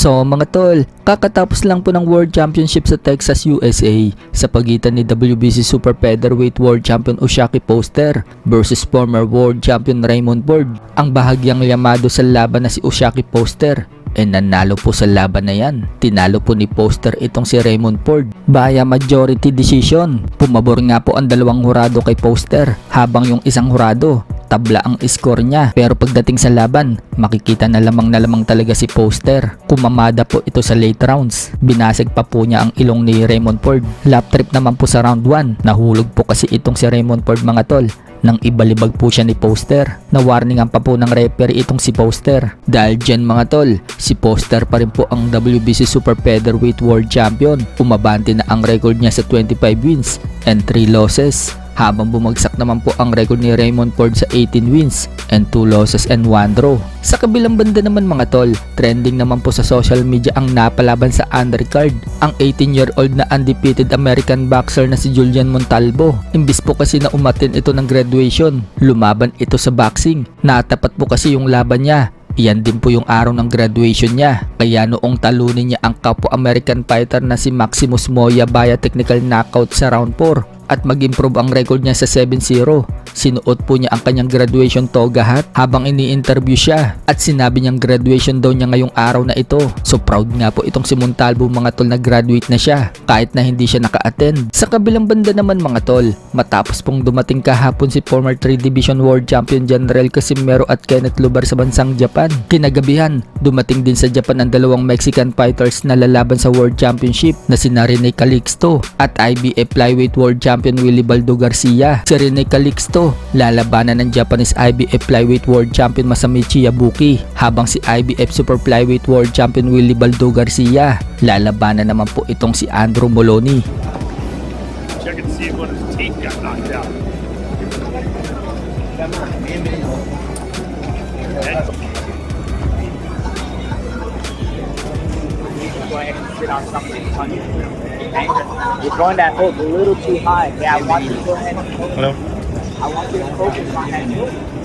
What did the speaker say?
So mga tol, kakatapos lang po ng World Championship sa Texas, USA sa pagitan ni WBC Super Featherweight World Champion O'Shaquie Foster versus former World Champion Raymond Ford. Ang bahagyang yamado sa laban na si O'Shaquie Foster nanalo po sa laban na yan. Tinalo po ni Foster itong si Raymond Ford via majority decision. Pumabor nga po ang dalawang hurado kay Foster habang yung isang hurado tabla ang score niya, pero pagdating sa laban makikita na lamang talaga si Foster. Kumamada po ito sa late rounds, binasag pa po niya ang ilong ni Raymond Ford. Lap trip naman po sa round 1, nahulog po kasi itong si Raymond Ford mga tol. Nang ibalibag po siya ni Foster, na-warningan pa po ng referee itong si Foster. Dahil dyan mga tol, si Foster pa rin po ang WBC Super Featherweight World Champion. Umabante na ang record niya sa 25 wins and 3 losses. Habang bumagsak naman po ang record ni Raymond Ford sa 18 wins and 2 losses and 1 draw. Sa kabilang banda naman mga tol, trending naman po sa social media ang napalaban sa undercard, ang 18-year-old na undefeated American boxer na si Julian Montalvo. Imbis po kasi na umattend ito ng graduation, lumaban ito sa boxing. Natapat po kasi yung laban niya. Iyan din po yung araw ng graduation niya. Kaya noong talunin niya ang kapwa-American fighter na si Maximus Moya via technical knockout sa round 4 at mag-improve ang record niya sa 7-0. Sinuot po niya ang kanyang graduation toga hat habang ini-interview siya at sinabi niyang graduation daw niya ngayong araw na ito. So proud nga po itong si Montalvo mga tol na graduate na siya kahit na hindi siya naka-attend. Sa kabilang banda naman mga tol, matapos pong dumating kahapon si former 3 Division World Champion General Casimero at Kenneth Lubar sa bansang Japan, kinagabihan dumating din sa Japan ang dalawang Mexican fighters na lalaban sa World Championship na si Rene Calixto at IBF Flyweight World Champion Willie Baldo Garcia. Si Rene Calixto lalabanan ng Japanese IBF Flyweight World Champion Masamichi Yabuki, habang si IBF Super Flyweight World Champion Willie Baldo Garcia lalabanan naman po itong si Andrew Moloney. Check and see if one of his teeth got knocked out. Go ahead and sit on something funny. Okay? You're throwing that hook a little too high. Yeah, I want you to go ahead and focus. Hello? I want you to focus on that hook.